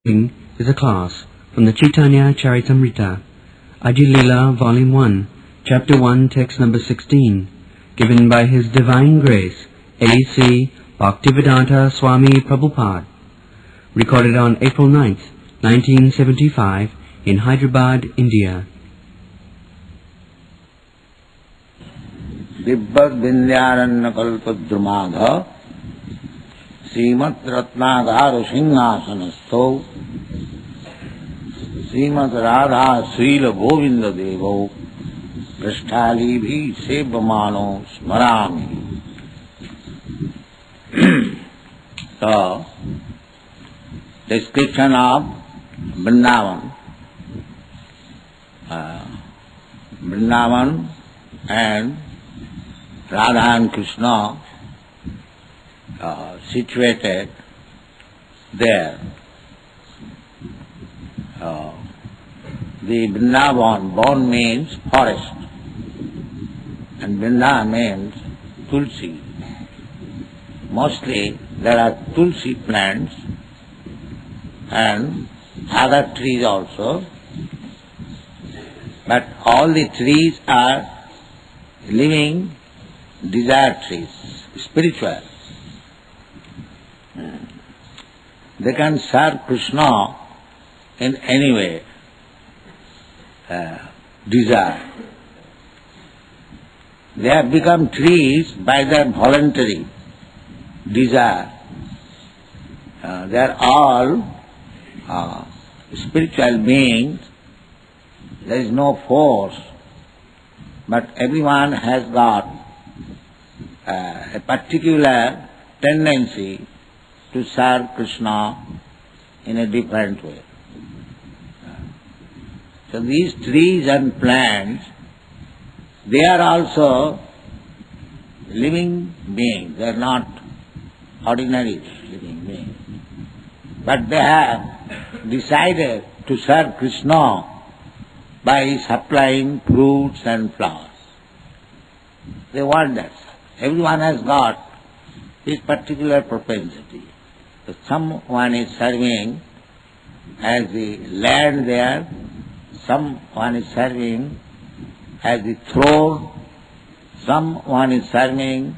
Is a class from the Chaitanya Charitamrita, Adi-Lila, Volume 1, Chapter 1, Text number 16, given by His Divine Grace, A.C. Bhaktivedanta Swami Prabhupada, recorded on April 9th, 1975, in Hyderabad, India. दिव्यविंध्यारण्य कल्पद्रुमाध श्रीमत् रत्नागार सिंहासनस्थौ श्रीमत् Radha Srila Govind देवो पृष्ठालीभिः सेव्यमानो स्मरामि. So, description of Vrndavana. Vrndavana and Radha and Krishna situated there. The Vrndavana, Van means forest, and Vrinda means Tulsi. Mostly there are Tulsi plants and other trees also, but all the trees are living desire trees, spiritual. They can serve Krishna in any way, desire. They have become trees by their voluntary desire. They are all spiritual beings. There is no force, but everyone has got a particular tendency to serve Krishna in a different way. So these trees and plants, they are also living beings. They are not ordinary living beings. But they have decided to serve Krishna by supplying fruits and flowers. They want that. Everyone has got his particular propensity. So someone is serving as the land there, someone is serving as the throne, someone is serving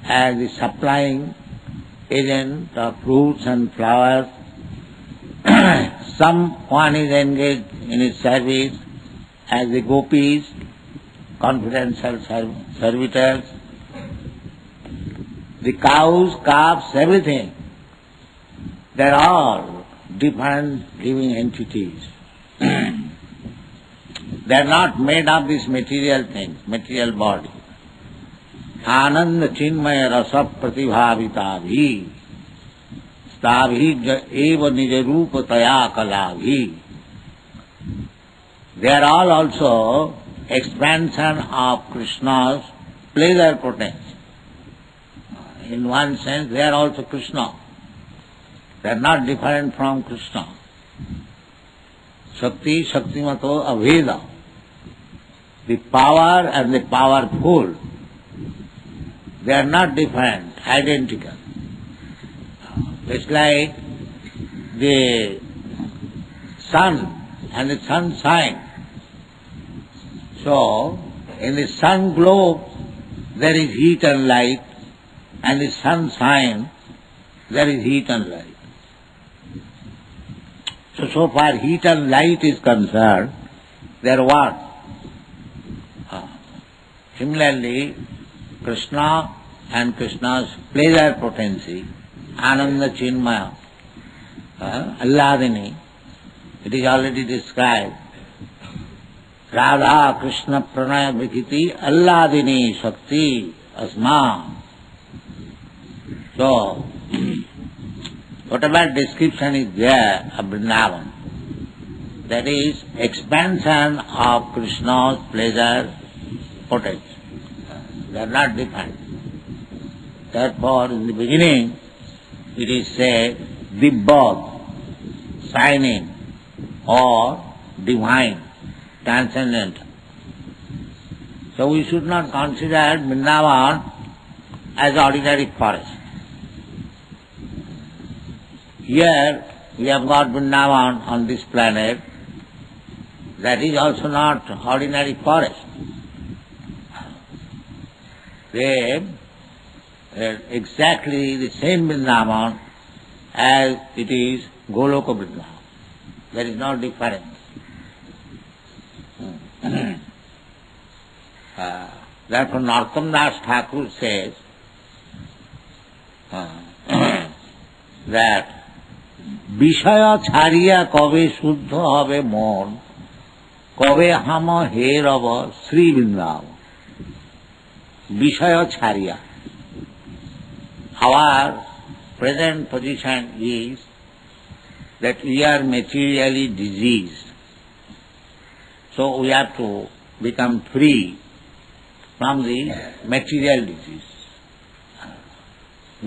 as the supplying agent of fruits and flowers, someone is engaged in his service as the gopis, confidential servitors, the cows, calves, everything. They are all different living entities. They are not made of these material things, material body. Ananda chinmaya rasa pratibhavita stabhi eva nija rupa taya kalabhi. They are all also expansion of Krishna's pleasure potency. In one sense, they are also Krishna. They are not different from Krishna. Shakti, Shaktimato, Aveda. The power and the powerful, they are not different, identical. It's like the sun and the sunshine. So, in the sun globe, there is heat and light, and the sunshine, there is heat and light. So far heat and light is concerned, they are one. Similarly, Krishna and Krishna's pleasure potency, Ananda Chinmaya, Alladini, it is already described. Radha Krishna Pranaya Vikiti Alladini Shakti Asma. So, whatever description is there of Vrndavana, that is expansion of Krishna's pleasure potency. They are not different. Therefore, in the beginning, it is said, Dibbad, shining, or divine, transcendental. So we should not consider Vrndavana as ordinary forest. Here we have got Vrindavan on this planet, that is also not ordinary forest. They are exactly the same Vrindavan as it is Goloka Vrindavan. There is no difference. Therefore Narottam Das Thakur says that বিষয় ছাড়িয়া কবে শুদ্ধ হবে মন, কবে হাম হে রব শ্রী বৃন্দাবন। বিষয় ছাড়িয়া, our present position is that we are materially diseased, so we have to become free from the material disease.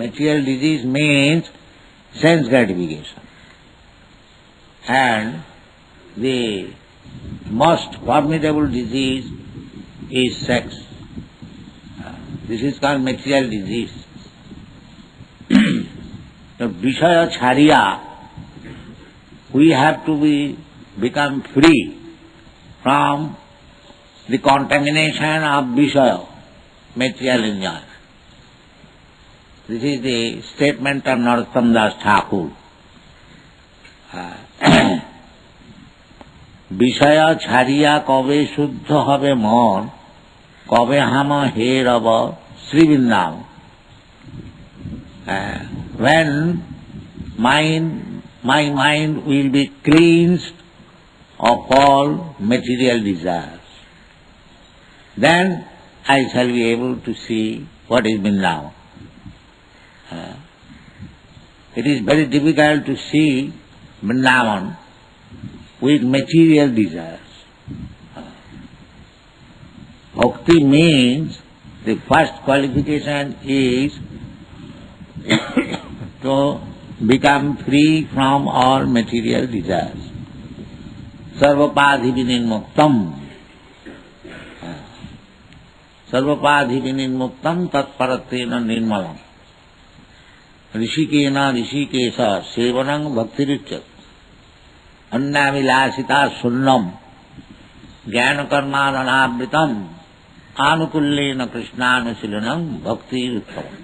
Material disease means sense gratification, and the most formidable disease is sex. This is called material disease. So Vishaya Chariya, we have to become free from the contamination of Vishaya, material enjoyment. This is the statement of Narottam Das Thakur. বিষয়া ছাড়িয়া কবে শুদ্ধ হবে মন, কবে হাম হে রব Shri Vrindavan. When my mind will be cleansed of all material desires, then I shall be able to see what is Vrindavan. It is very difficult to see Vrindavan with material desires. Bhakti means the first qualification is to become free from all material desires. Sarvapadhi vinimuktam. Sarvapadhi vinimuktam tatparatena nirmalam. Rishikena rishikesa sevanang bhaktiruchat. Annavilasita sunnam. Jnana karmananavritam. Anukullena krishnanasilanam bhakti uttamam.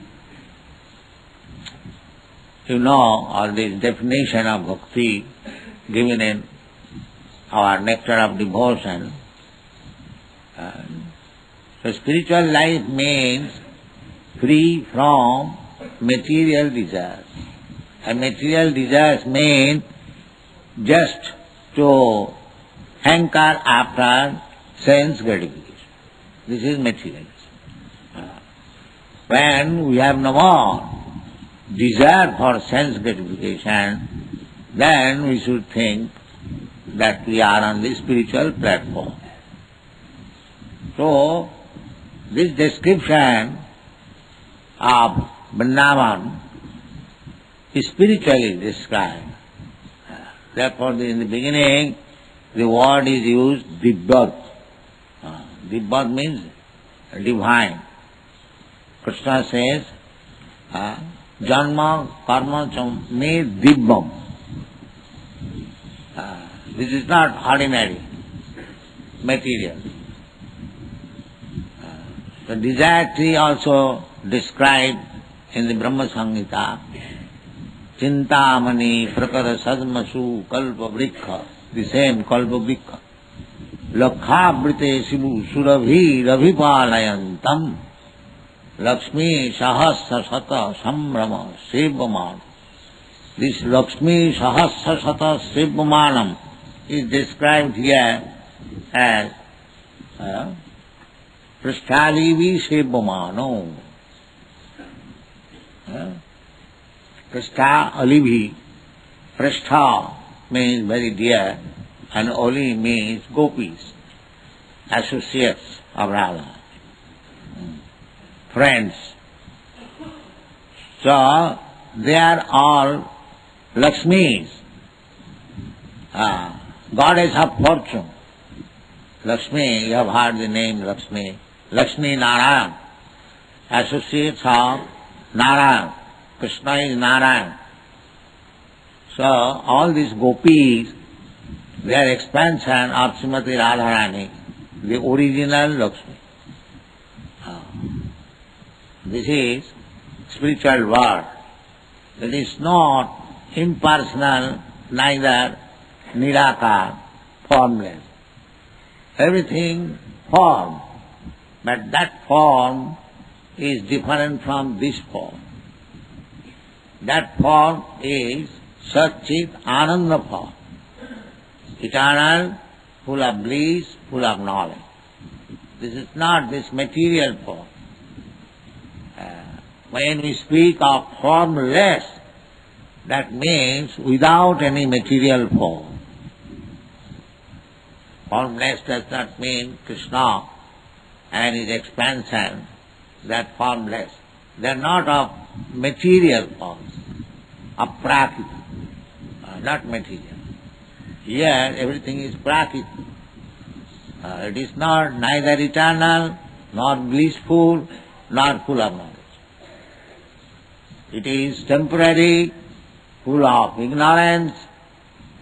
You know all this definition of bhakti given in our nectar of devotion. So spiritual life means free from material desires. And material desires mean just to hanker after sense gratification. This is materialism. When we have no more desire for sense gratification, then we should think that we are on the spiritual platform. So, this description of Vrindavan is spiritually described. Therefore, in the beginning, the word is used, Dibbat. Dibbat means divine. Krishna says, Janma karma me dibbam. This is not ordinary material. The desire tree also described in the Brahma Samhita. Chintamani prakara sadmasu kalpa vrikha. The same kalpa vrikha. Lakhavrite sivu surabhi rabhipalayantam. Lakshmi sahasra sata sambrama sevaman. This Lakshmi sahasra sata sevamanam is described here as Prasthalivi sevamano. Prastha alivi. Prastha means very dear and Ali means gopis, associates of Radha. Friends. So they are all Lakshmis, goddess of fortune. Lakshmi, you have heard the name Lakshmi. Lakshmi Narayan, associates of Narayan. Krishna is Narayan. So all these gopis, their expansion of Srimati Radharani, the original Lakshmi. This is spiritual world. It is not impersonal, neither nirakar, formless. Everything form, but that form is different from this form. That form is Satchit Ananda form, eternal, full of bliss, full of knowledge. This is not this material form. When we speak of formless, that means without any material form. Formless does not mean Krishna and his expansion, that formless. They are not of material forms, of prakriti, not material. Here everything is prakriti. It is not neither eternal, nor blissful, nor full of knowledge. It is temporary, full of ignorance,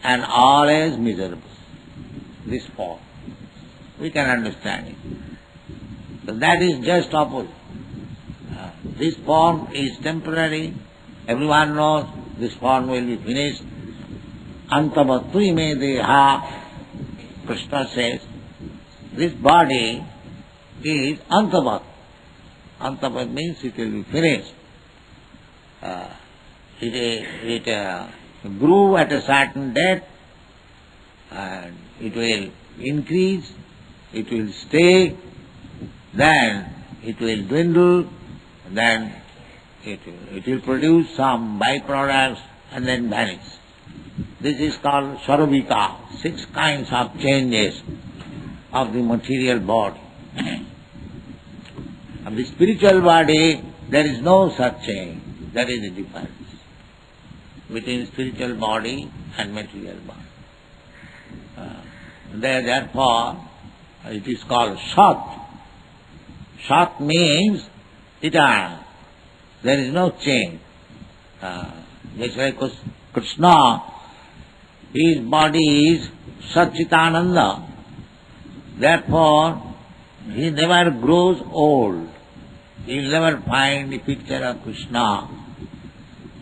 and always miserable. This form. We can understand it. So that is just opposite. This form is temporary. Everyone knows this form will be finished. Antavattu ime deha, Krishna says, this body is antavat. Antavat means it will be finished. It grew at a certain date, and it will increase, it will stay, then it will dwindle, then it will produce some byproducts and then vanish. This is called Sarvika, 6 kinds of changes of the material body. Of the spiritual body, there is no such change. That is the difference between spiritual body and material body. Therefore, it is called Sat. Sat means eternal. There is no change. Just like Krishna, his body is Satchitananda. Therefore, he never grows old. You will never find a picture of Krishna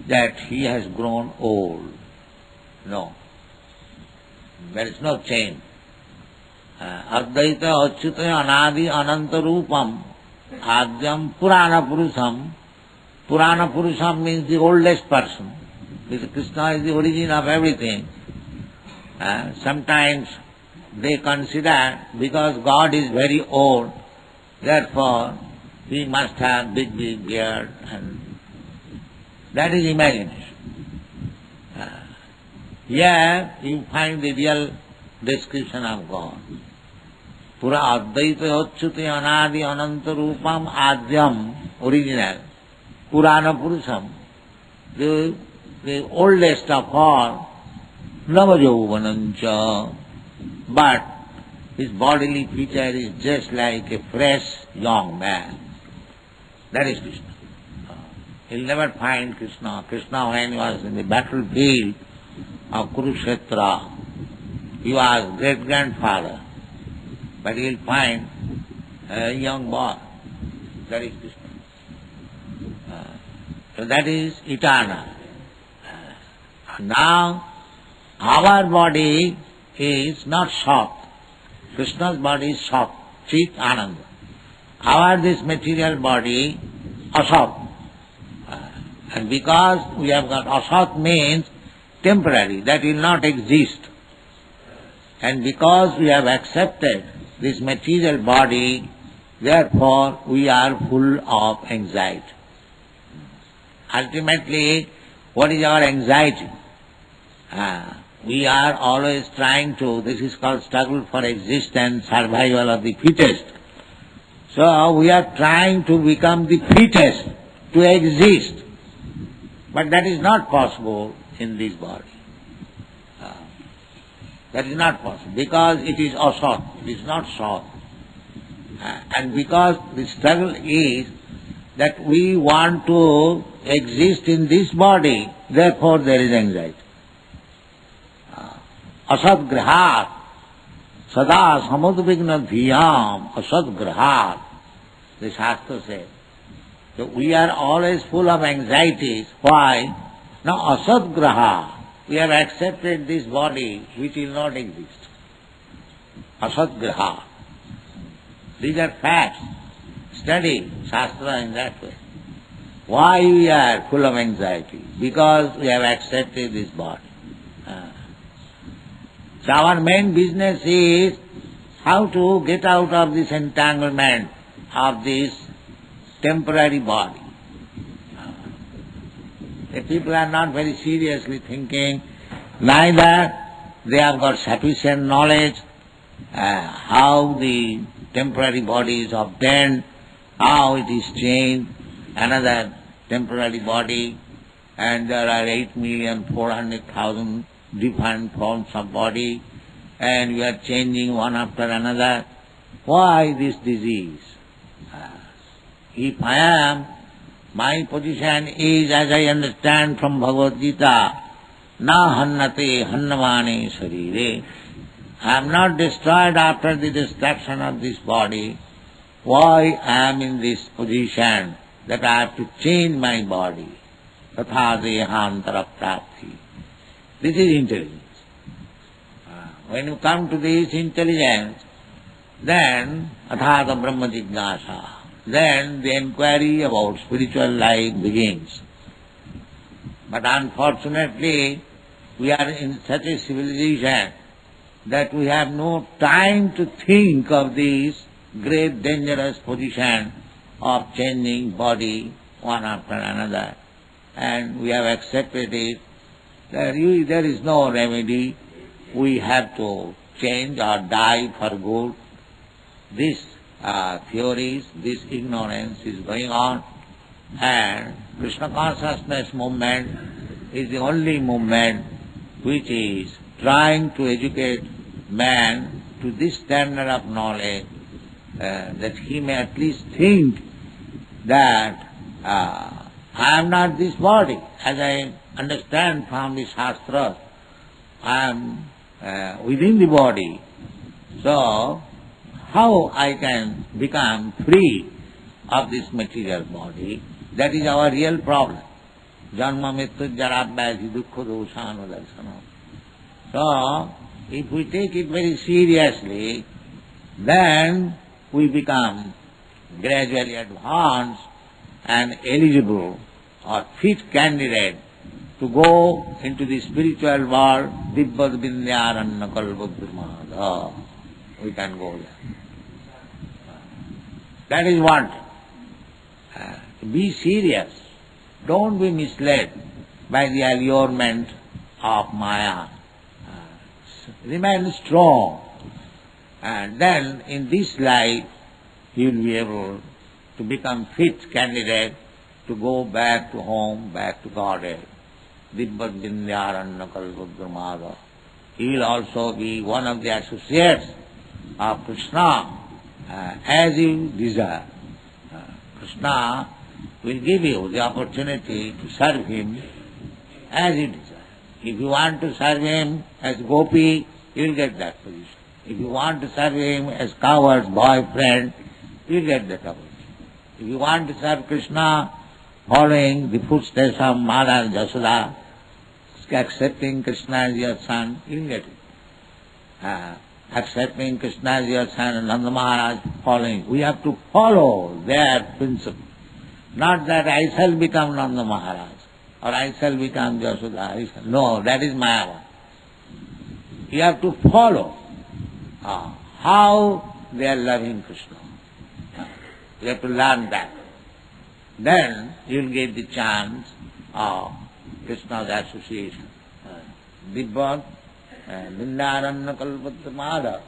that he has grown old. No. There is no change. Advaita Achyuta Anadi Ananta Rupam Adyam Purana Purusham. Purana Purusham means the oldest person. Because Krishna is the origin of everything. Sometimes they consider because God is very old, therefore he must have big beard, and that is imagination. Here you find the real description of God. Pura Advaita Achyuta Anadi Ananta Rupam Adyam, original. Purana Purusham, the oldest of all, Navajauvanancha, but his bodily feature is just like a fresh young man. That is Krishna. He'll never find Krishna. Krishna, when he was in the battlefield of Kurukshetra, he was great-grandfather, but he'll find a young boy. That is Krishna. So that is eternal. Now, our body is not soft. Krishna's body is soft, Chit Ananda. Our this material body, asat. And because we have got asat means temporary, that will not exist. And because we have accepted this material body, therefore we are full of anxiety. Ultimately, what is our anxiety? We are always trying to, this is called struggle for existence, survival of the fittest. So we are trying to become the fittest, to exist. But that is not possible in this body. That is not possible because it is asat, it is not sat. And because the struggle is that we want to exist in this body, therefore there is anxiety. asadgrahat, sada samudvigna dhiyam asadgrahat, the Shastra says. So we are always full of anxieties. Why? Now asadgraha, we have accepted this body which will not exist. Asadgraha. These are facts. Study Shastra in that way. Why we are full of anxiety? Because we have accepted this body. So our main business is how to get out of this entanglement of this temporary body. The people are not very seriously thinking, neither they have got sufficient knowledge how the temporary body is obtained, how it is changed, another temporary body, and there are 8,400,000 different forms of body, and we are changing one after another. Why this disease? If I am, my position is, as I understand from Bhagavad Gita, na hannate hannavane sarire. I am not destroyed after the destruction of this body. Why I am in this position that I have to change my body? Tatha dehantara prapti. This is intelligence. When you come to this intelligence, then athata brahma jignasa. Then the inquiry about spiritual life begins. But unfortunately, we are in such a civilization that we have no time to think of this great dangerous position of changing body one after another. And we have accepted it. There is no remedy. We have to change or die for good. This theories, this ignorance is going on, and Krishna consciousness movement is the only movement which is trying to educate man to this standard of knowledge that he may at least think that I am not this body. As I understand from the Shastras, I am within the body. So, how I can become free of this material body? That is our real problem. Janma mrityu jara vyadhi dukkha dosana darsana. So, if we take it very seriously, then we become gradually advanced and eligible or fit candidate to go into the spiritual world, Dibbad Vindyaranna Kalpadurmada. We can go there. That is what. Be serious. Don't be misled by the allurement of Maya. Remain strong. And then in this life you will be able to become fit candidate to go back to home, back to Godhead. Dibbad Vindyaranna Kalpadurmada. He will also be one of the associates of Krishna as you desire. Krishna will give you the opportunity to serve him as you desire. If you want to serve him as gopi, you will get that position. If you want to serve him as coward's boyfriend, you will get that opportunity. If you want to serve Krishna following the footsteps of Mother and Jasoda, accepting Krishna as your son, you will get it. Accepting Krishna as your son and Nanda Maharaj following. We have to follow their principle. Not that I shall become Nanda Maharaj or I shall become Jasoda. No, that is Maya. You have to follow how they are loving Krishna. You have to learn that. Then you will get the chance of Krishna's association. Dibbad Vindyaranna Kalpadurmada.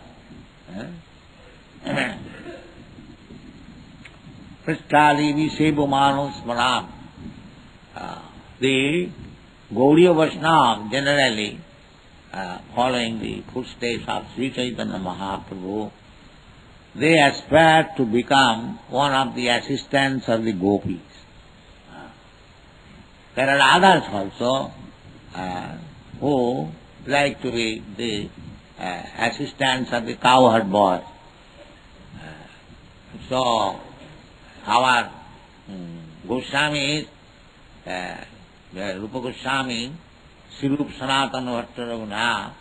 Pristali Visebumano Smaram. The Gaudiya Vaishnava generally following the footsteps of Sri Chaitanya Mahaprabhu, they aspire to become one of the assistants of the gopis. There are others also who like to be the assistants of the cowherd boy. So our Goswamis, Rupa Goswami, Sri Rupa Sanatana Bhatta,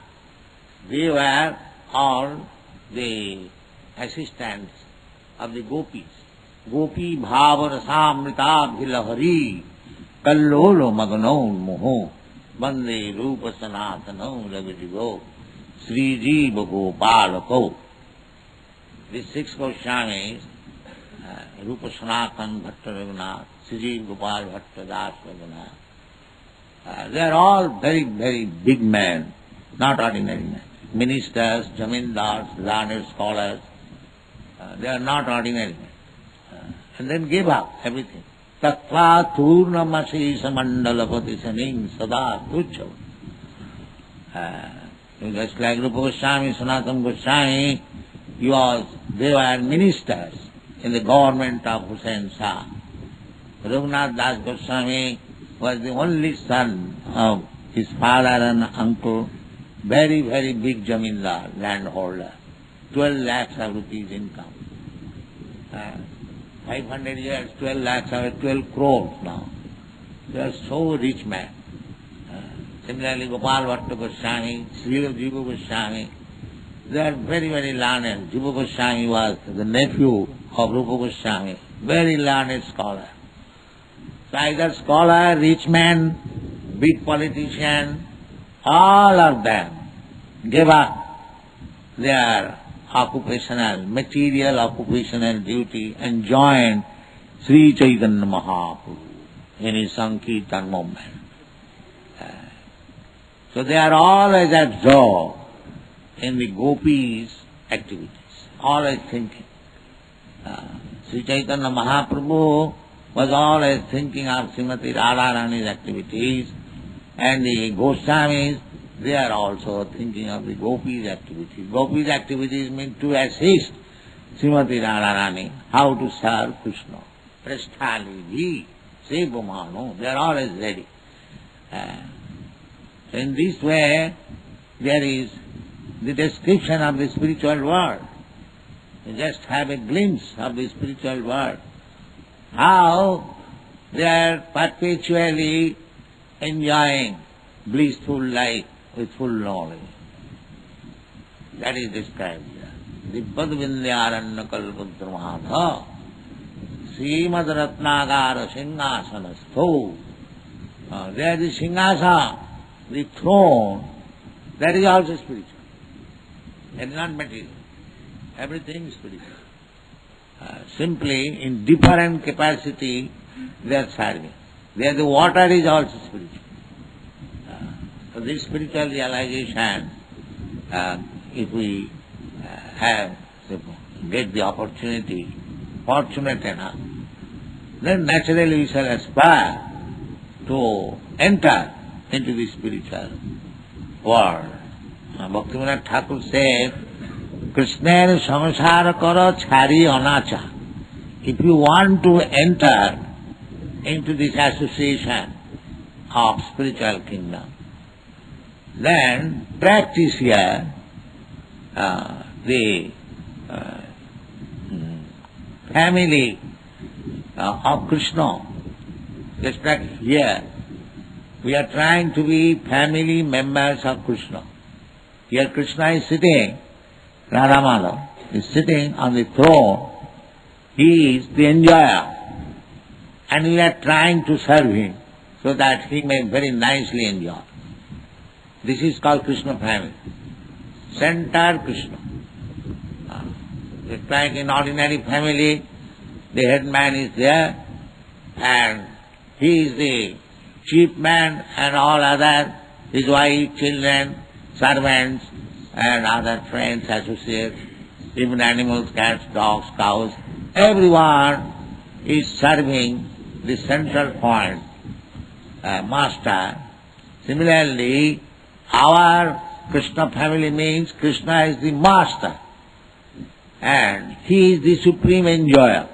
they were all the assistants of the gopis. Gopi bhava rasamrita bhilahari kallolo magano moho bande rupa sanatano ragadigo Sri Jiva Gopalako. These 6 Goswamis, Rupa Sanatan Bhatta Raghunath, Sri Gopal Bhatta Das Raghunath, they are all very, very big men, not ordinary men. Ministers, jamindars, learned scholars, they are not ordinary men. And then give up everything. Tattva turnamasi samandalapati saning sada tuccha. Just like Rupa Goswami, Sanatana Goswami, they were ministers in the government of Hussain Shah. Raghunath Das Goswami was the only son of his father and uncle, very, very big jamindar, landholder, 12 lakhs of rupees income. 500 years, 12 lakhs are 12 crores now. They are so rich man. Similarly, Gopal Bhatta Goswami, Sri Jiva Goswami, they are very, very learned. Jiva Goswami was the nephew of Rupa Goswami, very learned scholar. So either scholar, rich man, big politician, all of them gave up their occupational, material occupational duty and joined Sri Chaitanya Mahaprabhu in his Sankirtan movement. So they are always absorbed in the gopis' activities, always thinking. Sri Chaitanya Mahaprabhu was always thinking of Srimati Radharani's activities, and the Goswamis, they are also thinking of the gopis' activities. Gopis' activities mean to assist Srimati Radharani, how to serve Krishna. Prasthali, Sevamano, they are always ready. So in this way, there is the description of the spiritual world. You just have a glimpse of the spiritual world. How they are perpetually enjoying blissful life with full knowledge. That is described here. Dibbad Vindhyaranya Kalpadramādha Srimad Ratnagara Singhasanastho. There is the Singhasa, the throne, that is also spiritual. That is not material. Everything is spiritual. Simply in different capacity they are serving. There the water is also spiritual. So this spiritual realization, if we get the opportunity, fortunate enough, then naturally we shall aspire to enter into the spiritual world. Bhaktivinoda Thakur said, Krishna samsara karo chari anacha. If you want to enter into this association of spiritual kingdom, then practice here the family of Krishna. Just like here, we are trying to be family members of Krishna. Here Krishna is sitting, Radha Madhav is sitting on the throne. He is the enjoyer. And we are trying to serve him so that he may very nicely enjoy. This is called Krishna family. Center Krishna. Just like in ordinary family, the headman is there and he is the chief man and all other, his wife, children, servants and other friends, associates, even animals, cats, dogs, cows, everyone is serving the central point, master. Similarly, our Krishna family means Krishna is the master and he is the supreme enjoyer.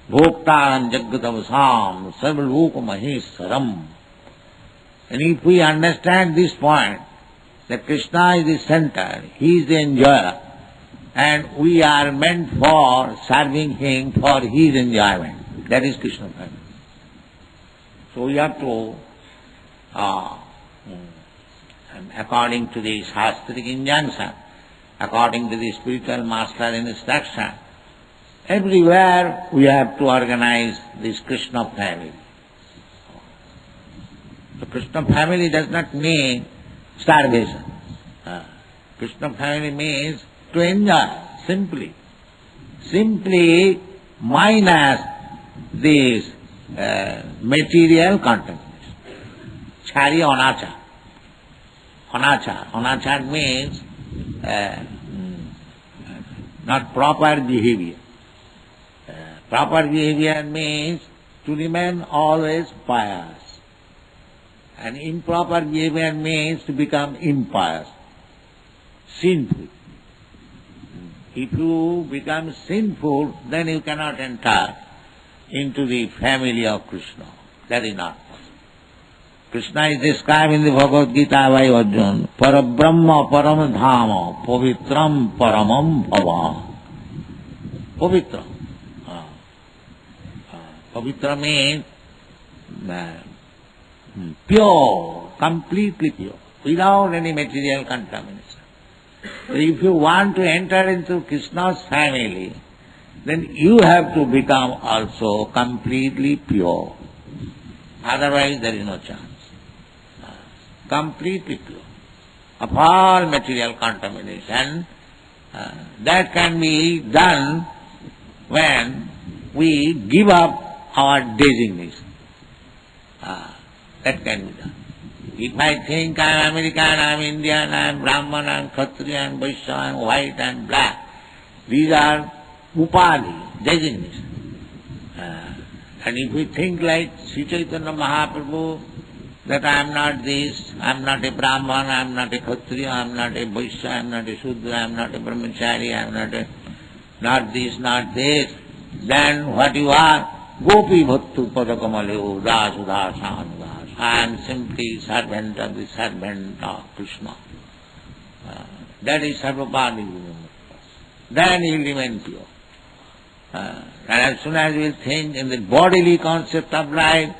Bhoktaram Jagatavasam Sarvaloka Maheswaram. And if we understand this point, that Krishna is the center, he is the enjoyer, and we are meant for serving him for his enjoyment. That is Krishna family. So we have to, according to the Shastric injunction, according to the spiritual master instruction, everywhere we have to organize this Krishna family. The Krishna family does not mean starvation. Krishna family means to enjoy, simply. Simply minus this material contamination. Chari anachar. Anachar means not proper behavior. Proper behavior means to remain always pious. And improper behavior means to become impious, sinful. If you become sinful, then you cannot enter into the family of Krishna. That is not possible. Krishna is described in the Bhagavad Gita by Arjuna, Parabrahma Param Dhama Pavitram Paramam Bhava. Pavitra. Pavitra means pure, completely pure, without any material contamination. So if you want to enter into Krishna's family, then you have to become also completely pure. Otherwise there is no chance. Completely pure of all material contamination. That can be done when we give up our designation. That can be done. If I think I am American, I am Indian, I am Brahman, I am Kshatriya, I am Vaishya, I am white and black, these are upadhi, designation. And if we think like Sri Chaitanya Mahaprabhu, that I am not this, I am not a Brahman, I am not a Kshatriya, I am not a Vaishya, I am not a Shudra, I am not a Brahmachari, I am not this, not this, then what you are? Gopi Bhattu Padakamale Das Udasan Das. I am simply servant of the servant of Krishna. That is Sarvapadi. Then he will remain pure. And as soon as he will think in the bodily concept of life,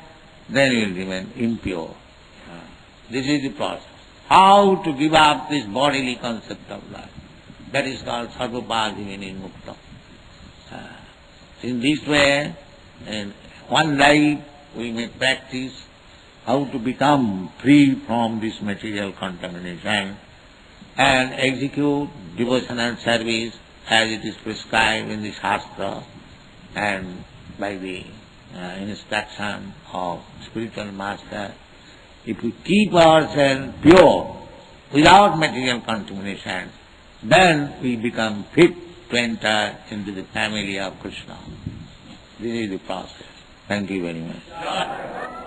then he will remain impure. This is the process. How to give up this bodily concept of life. That is called Sarvapadi, meaning Mukta. In this way, in one life we may practice how to become free from this material contamination and execute devotional service as it is prescribed in the Shastra and by the instruction of spiritual master. If we keep ourselves pure without material contamination, then we become fit to enter into the family of Krishna. This is the process. Thank you very much.